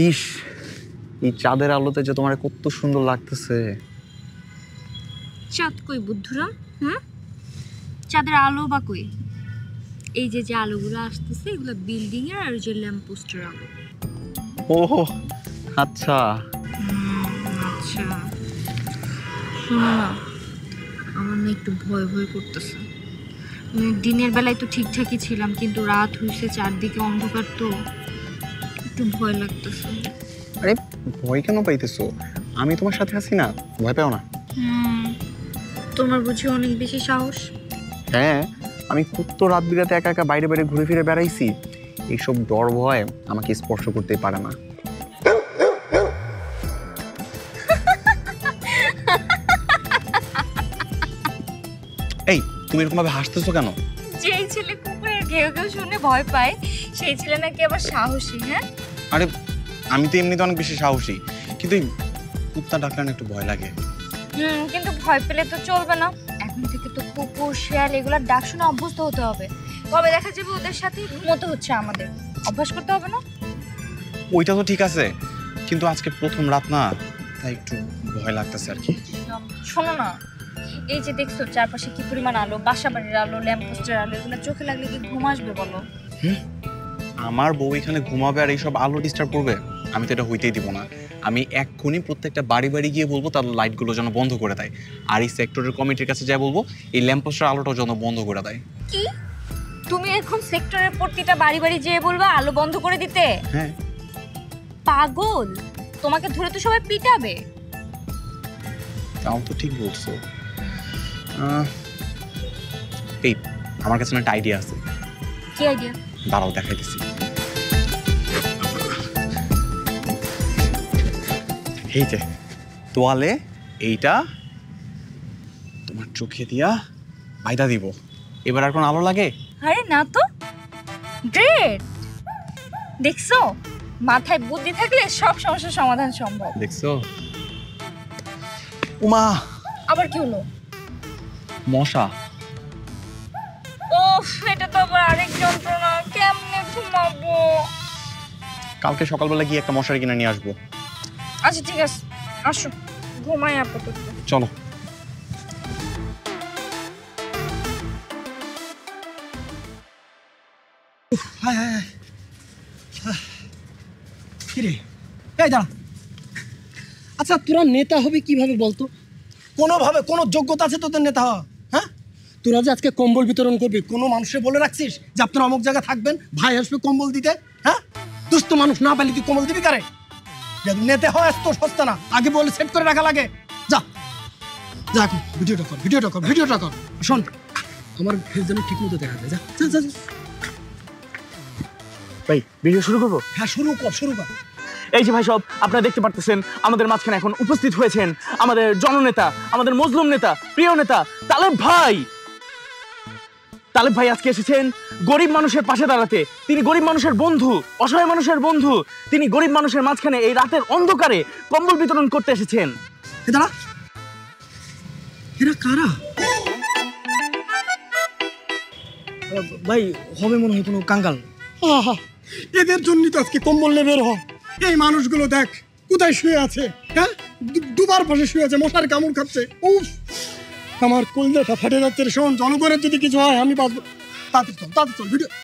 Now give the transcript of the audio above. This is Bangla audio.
ইস, এই চাঁদের আলোতে যে তোমার কত সুন্দর লাগতেছে। চাঁদ কই বুদ্ধুরাম? চাঁদের আলো বা কই? এই যে যে আলোগুলো আসতেছে এগুলো বিল্ডিং এর আর যে ল্যাম্প পোস্টের আলো। ও আচ্ছা আচ্ছা, শোনো না, আমার না একটু ভয় ভয় করতেছে। দিনের বেলায় তো ঠিকঠাকই ছিলাম, কিন্তু রাত হয়েছে, চারদিকে অন্ধকার, তো একটু ভয় লাগতেছে। আরে ভয় কেন পাইতেছো? আমি তোমার সাথে আছি না, ভয় পাও না। তোমার বুঝি অনেক বেশি সাহস? হ্যাঁ, আমি কত রাত বিরাতে একা একা বাইরে বাইরে ঘুরে ফিরে বেড়াইছি। এইসব ডর ভয় আমাকে স্পর্শ করতেই পারে না। এই, তুমি এরকম ভাবে হাসতেছো কেন? যেই ছেলে কুকুরের ঘেউ ঘেউ শুনে ভয় পায়, সেই ছেলে নাকি আবার সাহসী। হ্যাঁ, আরে আমি তো এমনিতে অনেক বেশি সাহসী, কিন্তু এই কুত্তা ডাকলে না একটু ভয় লাগে। কিন্তু ভয় পেলে তো চলবে না। এখন থেকে তো কুকুর, শিয়াল এগুলোর ডাক শুনে অভ্যস্ত হতে হবে। তবে দেখা যাবে ওদের সাথে ঘুমোতে হচ্ছে আমাদের, অভ্যাস করতে হবে না? ওইটা তো ঠিক আছে, কিন্তু আজকে প্রথম রাত না, তাই একটু ভয় লাগতেছে আর কি। শোনো না, এই যে দেখছো চারপাশে কি পরিমাণ আলো, বাসা বাড়ির আলো, ল্যাম্প পোস্টের আলো, এগুলো চোখে লাগলে কি ঘুম আসবে বলো? আমার বউ এখানে ঘুমাবে আর এইসব আলো ডিস্টার্ব করবে? আমি তো এটা হইতেই দিব না। আমি এক্ষুনি প্রত্যেকটা বাড়ি বাড়ি গিয়ে বলবো তার লাইটগুলো যেন বন্ধ করে দেয়, আর এই সেক্টরের কমিটির কাছে যা বলবো এই ল্যাম্পপোস্টের আলোটাও যেন বন্ধ করে দেয়। কি? তুমি এখন সেক্টরের প্রতিটা বাড়ি বাড়ি যেয়ে বলবা আলো বন্ধ করে দিতে? হ্যাঁ। পাগল, তোমাকে ধরে তো সবাই পিটাবে। তাও তো ঠিক বলছো। এই, আমার কাছে একটা আইডিয়া আছে। কি আইডিয়া? দাঁড়াও, দেখাইতেছি। এই যে তোয়ালে, এইটা তোমার চোখে দিয়া বাইদা দিব। এবার আর কোন আলো লাগে? আরে না তো, গ্রেট। দেখছো, মাথায় বুদ্ধি থাকলে সব সমস্যার সমাধান সম্ভব। দেখছো? উমা, আবার কি হলো? মশা। ওফ, এটা তো আবার আরেক যন্ত্রণা। কেমনে ঘুমাবো? কালকে সকালবেলা গিয়ে একটা মশারি কিনে নিয়ে আসবো। আচ্ছা ঠিক আছে, আসো ঘুমাই আপাতত। চলো। হায় হায় হায়, কিরে এই দাঁড়া। আচ্ছা তোরা নেতা হবে কিভাবে বলতো? কোনোভাবে কোনো যোগ্যতা আছে তোদের নেতা হওয়া? হ্যাঁ, তোরা যে আজকে কম্বল বিতরণ করবি, কোনো মানুষে বলে রাখছিস যে আপনারা অমুক জায়গায় থাকবেন, ভাই আসবে কম্বল দিতে? হ্যাঁ, দুস্থ মানুষ না পাইলে তুই কম্বল দিবি কারে? নেতা হয় তো সস্তা না, আগে বলে সেট করে রাখা লাগে। যা যা, এখন ভিডিওটা কর, ভিডিওটা কর, ভিডিওটা কর। শোন, আমার ফেস যেন ঠিক মতো দেখা যায়। যা যা যা। ভাই ভিডিও শুরু করবো? হ্যাঁ শুরু কর, শুরু কর। এই যে ভাই সব আপনারা দেখতে পারতেছেন, আমাদের মাঝখানে এখন উপস্থিত হয়েছেন আমাদের জননেতা, আমাদের মজলুম নেতা, প্রিয় নেতা তালেব ভাই। তালেব ভাই আজকে এসেছেন গরিব মানুষের পাশে দাঁড়াতে। তিনি গরিব মানুষের বন্ধু, অসহায় মানুষের বন্ধু। তিনি গরিব মানুষের মাঝখানে এই রাতের অন্ধকারে কম্বল বিতরণ করতে এসেছেন। দাঁড়া, এরা কারা? ভাই হবে মনে হয় কোনো কাঙ্গাল। এদের জন্যই তো আজকে কম্বল নেবে বের হ। এই মানুষগুলো দেখ কোথায় শুয়ে আছে। হ্যাঁ, দুবার পাশে শুয়ে আছে, মশার কামড় খাচ্ছে। উফ, আমার কলজাটা ফেটে যাচ্ছে রে। শোন, জনগণের যদি কিছু হয় আমি বাঁচবো। তাড়াতাড়ি চল, তাড়াতাড়ি চল, ভিডিও